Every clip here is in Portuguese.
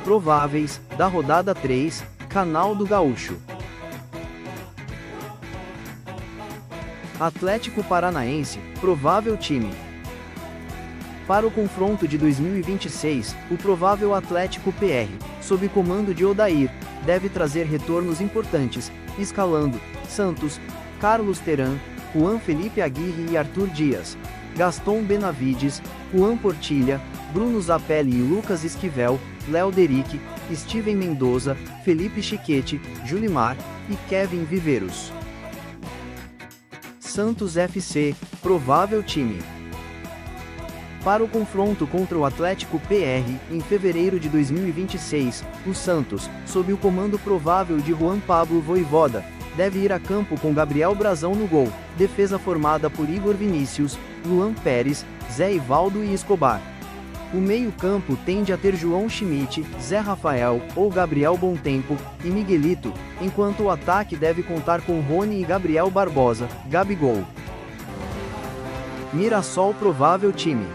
Prováveis, da rodada 3, Canal do Gaúcho. Atlético Paranaense, provável time. Para o confronto de 2026, o provável Atlético PR, sob comando de Odair, deve trazer retornos importantes, escalando Santos, Carlos Terán, Juan Felipe Aguirre e Arthur Dias, Gaston Benavides, Juan Portilha, Bruno Zapelli e Lucas Esquivel, Léo Deric, Steven Mendoza, Felipe Chiquete, Julimar e Kevin Viveiros. Santos FC, provável time. Para o confronto contra o Atlético PR, em fevereiro de 2026, o Santos, sob o comando provável de Juan Pablo Vojvoda, deve ir a campo com Gabriel Brazão no gol, defesa formada por Igor Vinícius, Luan Pérez, Zé Ivaldo e Escobar. O meio-campo tende a ter João Schmidt, Zé Rafael ou Gabriel Bontempo e Miguelito, enquanto o ataque deve contar com Rony e Gabriel Barbosa, Gabigol. Mirassol, provável time.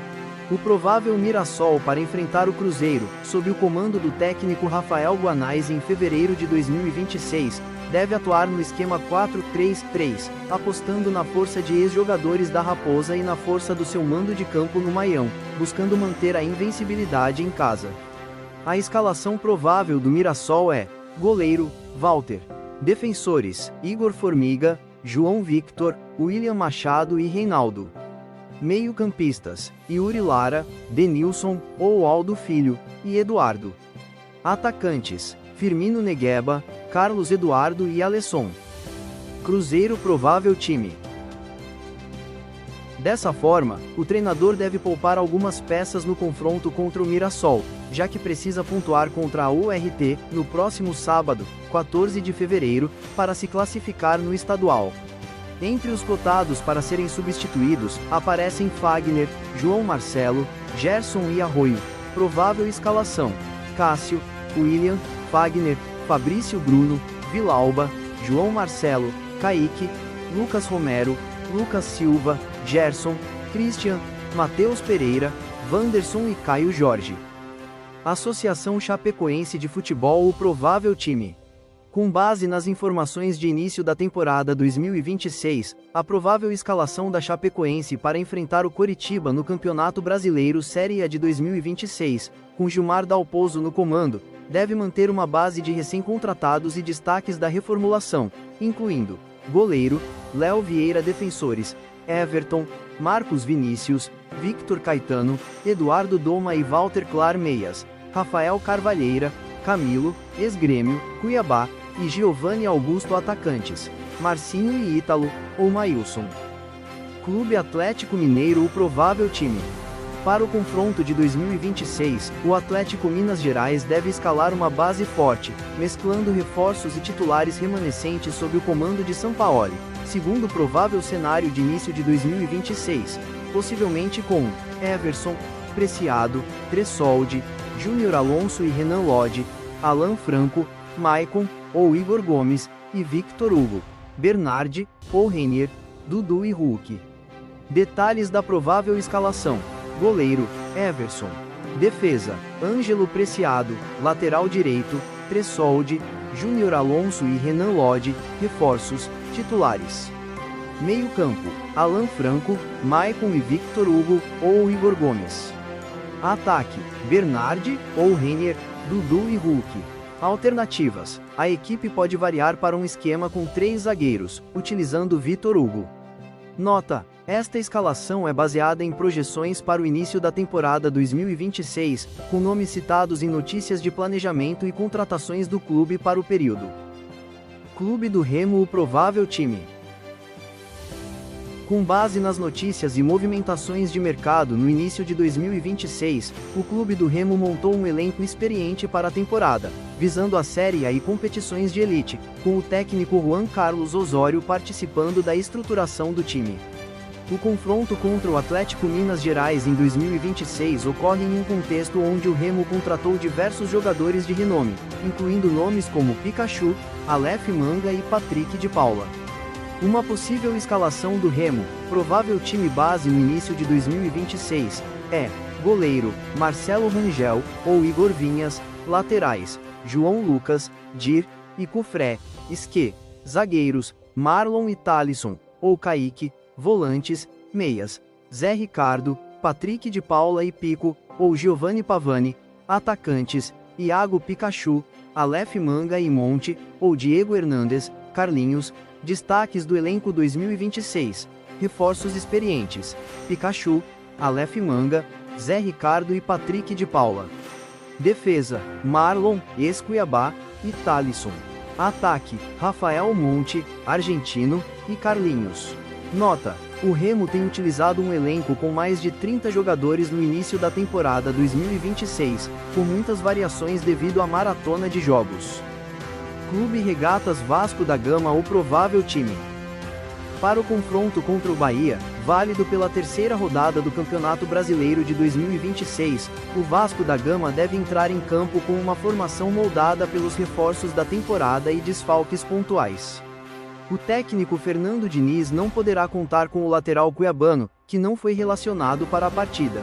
O provável Mirassol para enfrentar o Cruzeiro, sob o comando do técnico Rafael Guanais em fevereiro de 2026, deve atuar no esquema 4-3-3, apostando na força de ex-jogadores da Raposa e na força do seu mando de campo no Maião, buscando manter a invencibilidade em casa. A escalação provável do Mirassol é: goleiro, Walter. Defensores: Igor Formiga, João Victor, William Machado e Reinaldo. Meio-campistas: Yuri Lara, Denilson, ou Aldo Filho, e Eduardo. Atacantes: Firmino Negueba, Carlos Eduardo e Alesson. Cruzeiro, provável time. Dessa forma, o treinador deve poupar algumas peças no confronto contra o Mirassol, já que precisa pontuar contra a URT, no próximo sábado, 14 de fevereiro, para se classificar no estadual. Entre os cotados para serem substituídos, aparecem Fagner, João Marcelo, Gerson e Arroio. Provável escalação: Cássio, William, Fagner, Fabrício Bruno, Vilauba, João Marcelo, Kaique, Lucas Romero, Lucas Silva, Gerson, Christian, Matheus Pereira, Wanderson e Caio Jorge. Associação Chapecoense de Futebol, o provável time. Com base nas informações de início da temporada 2026, a provável escalação da Chapecoense para enfrentar o Coritiba no Campeonato Brasileiro Série A de 2026, com Gilmar Dalpozo no comando, deve manter uma base de recém-contratados e destaques da reformulação, incluindo goleiro, Léo Vieira. Defensores: Everton, Marcos Vinícius, Victor Caetano, Eduardo Doma e Walter Clar. Meias: Rafael Carvalheira, Camilo, ex-Grêmio, Cuiabá, e Giovanni Augusto. Atacantes: Marcinho e Ítalo, ou Maílson. Clube Atlético Mineiro, o provável time. Para o confronto de 2026, o Atlético Minas Gerais deve escalar uma base forte, mesclando reforços e titulares remanescentes sob o comando de Sampaoli, segundo o provável cenário de início de 2026, possivelmente com Everson, Preciado, Tressoldi, Júnior Alonso e Renan Lodge, Alan Franco, Maicon, ou Igor Gomes, e Victor Hugo, Bernardi, ou Renier, Dudu e Hulk. Detalhes da provável escalação: goleiro, Everson. Defesa: Ângelo Preciado, lateral direito, Tressoldi, Júnior Alonso e Renan Lodge. Reforços: titulares. Meio-campo: Alan Franco, Maicon e Victor Hugo, ou Igor Gomes. Ataque: Bernardi, ou Renier, Dudu e Hulk. Alternativas: a equipe pode variar para um esquema com 3 zagueiros, utilizando Victor Hugo. Nota: esta escalação é baseada em projeções para o início da temporada 2026, com nomes citados em notícias de planejamento e contratações do clube para o período. Clube do Remo, o provável time. Com base nas notícias e movimentações de mercado no início de 2026, o Clube do Remo montou um elenco experiente para a temporada, visando a Série A e competições de elite, com o técnico Juan Carlos Osório participando da estruturação do time. O confronto contra o Atlético Minas Gerais em 2026 ocorre em um contexto onde o Remo contratou diversos jogadores de renome, incluindo nomes como Pikachu, Aleph Manga e Patrick de Paula. Uma possível escalação do Remo, provável time base no início de 2026, é: goleiro, Marcelo Rangel, ou Igor Vinhas, Laterais: João Lucas, Dir e Cufré. Esque. Zagueiros: Marlon e Thalisson, ou Kaique. Volantes: meias: Zé Ricardo, Patrick de Paula e Pico, ou Giovanni Pavani. Atacantes: Iago Pikachu, Aleph Manga e Monte, ou Diego Hernandes, Carlinhos. Destaques do elenco 2026. Reforços experientes: Pikachu, Aleph Manga, Zé Ricardo e Patrick de Paula. Defesa: Marlon, ex-Cuiabá, e Thalisson. Ataque: Rafael Monte, argentino, e Carlinhos. Nota: o Remo tem utilizado um elenco com mais de 30 jogadores no início da temporada 2026, com muitas variações devido à maratona de jogos. Clube Regatas Vasco da Gama o provável time. Para o confronto contra o Bahia, válido pela terceira rodada do Campeonato Brasileiro de 2026, o Vasco da Gama deve entrar em campo com uma formação moldada pelos reforços da temporada e desfalques pontuais. O técnico Fernando Diniz não poderá contar com o lateral cuiabano, que não foi relacionado para a partida.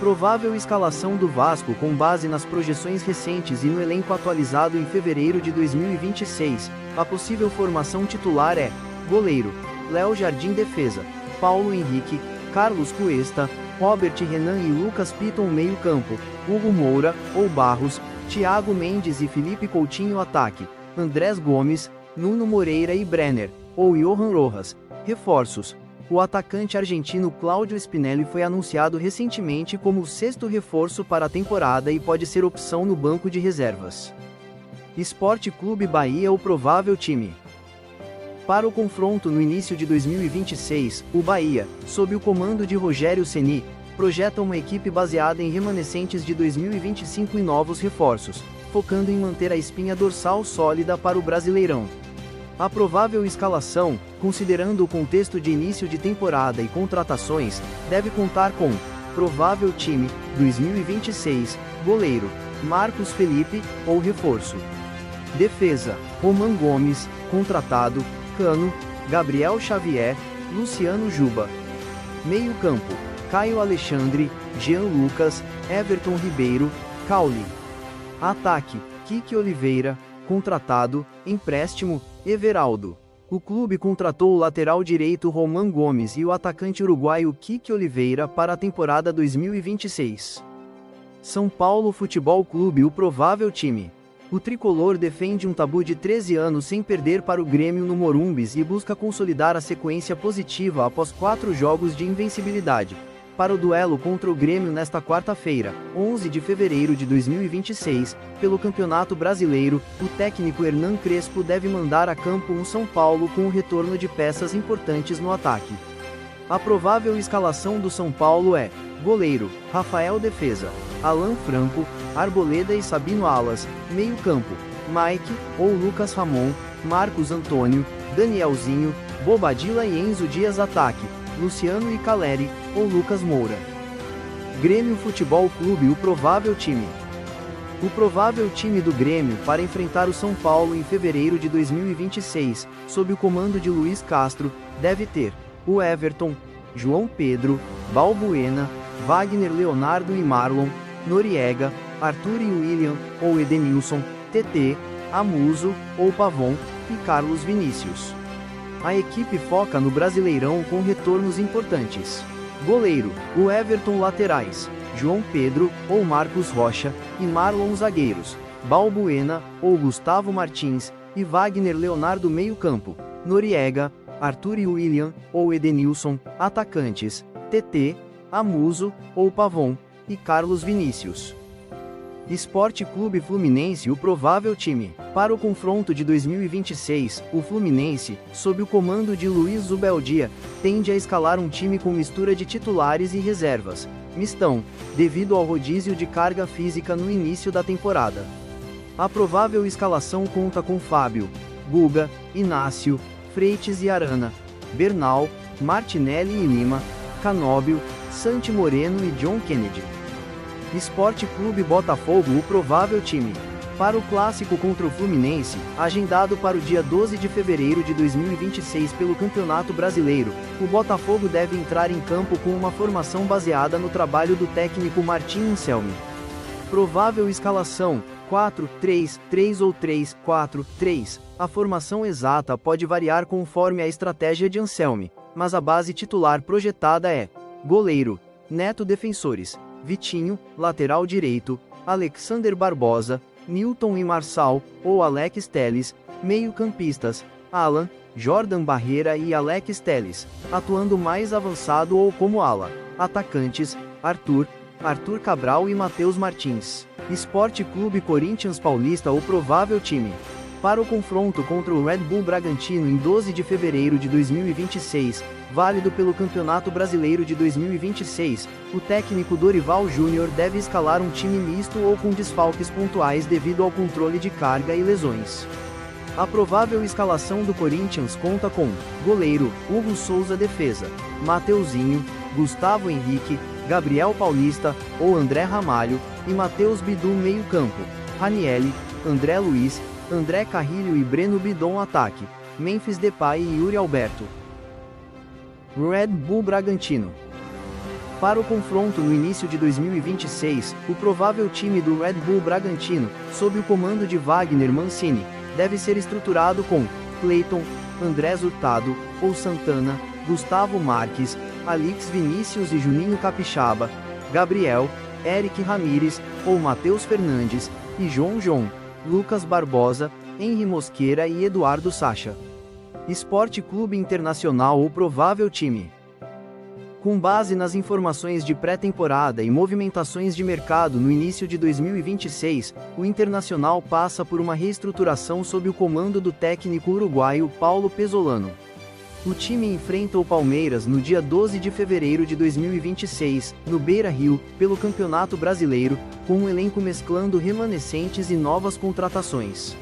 Provável escalação do Vasco com base nas projeções recentes e no elenco atualizado em fevereiro de 2026. A possível formação titular é: goleiro, Léo Jardim. Defesa: Paulo Henrique, Carlos Cuesta, Robert Renan e Lucas Piton. Meio campo: Hugo Moura, ou Barros, Thiago Mendes e Felipe Coutinho. Ataque: Andrés Gomes, Nuno Moreira e Brenner, ou Johan Rojas. Reforços: o atacante argentino Cláudio Spinelli foi anunciado recentemente como o sexto reforço para a temporada e pode ser opção no banco de reservas. Esporte Clube Bahia o provável time. Para o confronto no início de 2026, o Bahia, sob o comando de Rogério Ceni, projeta uma equipe baseada em remanescentes de 2025 e novos reforços, focando em manter a espinha dorsal sólida para o Brasileirão. A provável escalação, considerando o contexto de início de temporada e contratações, deve contar com: provável time 2026, goleiro, Marcos Felipe, ou reforço. Defesa: Roman Gomes, contratado, Cano, Gabriel Xavier, Luciano Juba. Meio campo: Caio Alexandre, Jean Lucas, Everton Ribeiro, Cauli. Ataque: Kiki Oliveira, contratado, empréstimo, Everaldo. O clube contratou o lateral direito Roman Gomes e o atacante uruguaio Kiki Oliveira para a temporada 2026. São Paulo Futebol Clube o provável time. O tricolor defende um tabu de 13 anos sem perder para o Grêmio no Morumbis e busca consolidar a sequência positiva após 4 jogos de invencibilidade. Para o duelo contra o Grêmio nesta quarta-feira, 11 de fevereiro de 2026, pelo Campeonato Brasileiro, o técnico Hernan Crespo deve mandar a campo um São Paulo com o retorno de peças importantes no ataque. A provável escalação do São Paulo é: goleiro, Rafael. Defesa: Alan Franco, Arboleda e Sabino Alas. Meio campo: Mike, ou Lucas Ramon, Marcos Antônio, Danielzinho, Bobadilla e Enzo Dias. Ataque: Luciano e Caleri, ou Lucas Moura. Grêmio Futebol Clube o provável time. O provável time do Grêmio para enfrentar o São Paulo em fevereiro de 2026, sob o comando de Luiz Castro, deve ter: o Everton, João Pedro, Balbuena, Wagner Leonardo e Marlon, Noriega, Arthur e William, ou Edenilson, TT, Amuso, ou Pavon, e Carlos Vinícius. A equipe foca no Brasileirão com retornos importantes. Goleiro: o Everton. Laterais: João Pedro, ou Marcos Rocha, e Marlon. Zagueiros: Balbuena, ou Gustavo Martins, e Wagner Leonardo. Meio campo: Noriega, Arthur e William, ou Edenilson. Atacantes: TT, Amuso, ou Pavon, e Carlos Vinícius. Esporte Clube Fluminense o provável time. Para o confronto de 2026, o Fluminense, sob o comando de Luiz Zubeldia, tende a escalar um time com mistura de titulares e reservas, mistão, devido ao rodízio de carga física no início da temporada. A provável escalação conta com Fábio, Guga, Inácio, Freitas e Arana, Bernal, Martinelli e Lima, Canóbio, Santi Moreno e John Kennedy. Esporte Clube Botafogo o provável time. Para o clássico contra o Fluminense, agendado para o dia 12 de fevereiro de 2026 pelo Campeonato Brasileiro, o Botafogo deve entrar em campo com uma formação baseada no trabalho do técnico Martim Anselmi. Provável escalação: 4-3-3 ou 3-4-3. A formação exata pode variar conforme a estratégia de Anselmi, mas a base titular projetada é: goleiro, Neto. Defensores: Vitinho, lateral direito, Alexander Barbosa, Newton e Marçal, ou Alex Telles. Meio-campistas: Alan, Jordan Barreira e Alex Telles, atuando mais avançado ou como ala. Atacantes: Arthur Cabral e Matheus Martins. Esporte Clube Corinthians Paulista. O provável time para o confronto contra o Red Bull Bragantino em 12 de fevereiro de 2026, válido pelo Campeonato Brasileiro de 2026, o técnico Dorival Júnior deve escalar um time misto ou com desfalques pontuais devido ao controle de carga e lesões. A provável escalação do Corinthians conta com: goleiro, Hugo Souza. Defesa: Mateuzinho, Gustavo Henrique, Gabriel Paulista, ou André Ramalho, e Matheus Bidu. Meio-campo: Ranielli, André Luiz, André Carrilho e Breno Bidon. Ataque: Memphis Depay e Yuri Alberto. Red Bull Bragantino. Para o confronto no início de 2026, o provável time do Red Bull Bragantino, sob o comando de Wagner Mancini, deve ser estruturado com: Cleiton, Andrés Hurtado, ou Santana, Gustavo Marques, Alix Vinícius e Juninho Capixaba, Gabriel, Eric Ramírez, ou Matheus Fernandes, e João, Lucas Barbosa, Henry Mosqueira e Eduardo Sacha. Esporte Clube Internacional. O provável time. Com base nas informações de pré-temporada e movimentações de mercado no início de 2026, o Internacional passa por uma reestruturação sob o comando do técnico uruguaio Paulo Pesolano. O time enfrenta o Palmeiras no dia 12 de fevereiro de 2026, no Beira-Rio, pelo Campeonato Brasileiro, com um elenco mesclando remanescentes e novas contratações.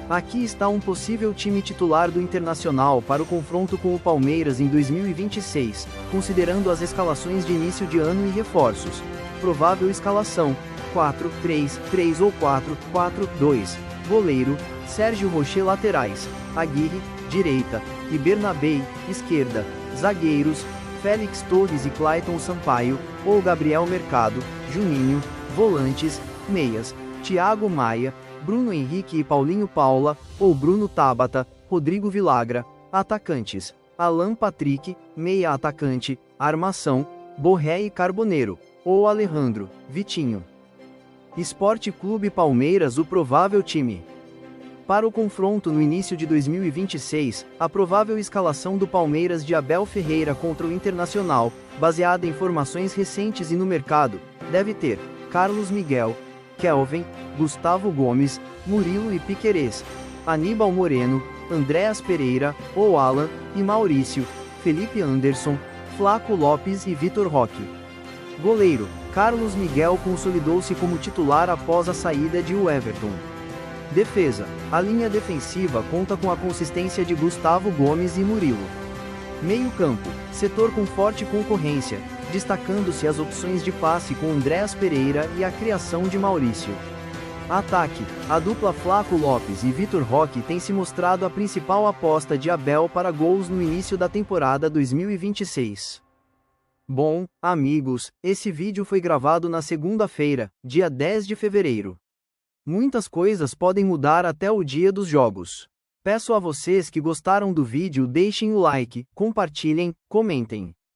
Aqui está um possível time titular do Internacional para o confronto com o Palmeiras em 2026, considerando as escalações de início de ano e reforços. Provável escalação: 4-3-3 ou 4-4-2. Goleiro: Sérgio Rocher. Laterais: Aguirre, direita, e Bernabei, esquerda. Zagueiros: Félix Torres e Clayton Sampaio, ou Gabriel Mercado, Juninho. Volantes: meias: Thiago Maia, Bruno Henrique e Paulinho Paula, ou Bruno Tabata, Rodrigo Vilagra. Atacantes: Alan Patrick, meia atacante, armação: Borré e Carboneiro, ou Alejandro, Vitinho. Esporte Clube Palmeiras. O provável time para o confronto no início de 2026, a provável escalação do Palmeiras de Abel Ferreira contra o Internacional, baseada em informações recentes e no mercado, deve ter: Carlos Miguel, Kelvin, Gustavo Gomes, Murilo e Piquerez, Aníbal Moreno, Andréas Pereira, ou Alan, e Maurício, Felipe Anderson, Flaco Lopes e Vitor Roque. Goleiro: Carlos Miguel consolidou-se como titular após a saída de Everton. Defesa: a linha defensiva conta com a consistência de Gustavo Gomes e Murilo. Meio-campo: setor com forte concorrência, destacando-se as opções de passe com Andréas Pereira e a criação de Maurício. Ataque: a dupla Flaco Lopes e Vitor Roque tem se mostrado a principal aposta de Abel para gols no início da temporada 2026. Bom, amigos, esse vídeo foi gravado na segunda-feira, dia 10 de fevereiro. Muitas coisas podem mudar até o dia dos jogos. Peço a vocês que gostaram do vídeo deixem o like, compartilhem, comentem.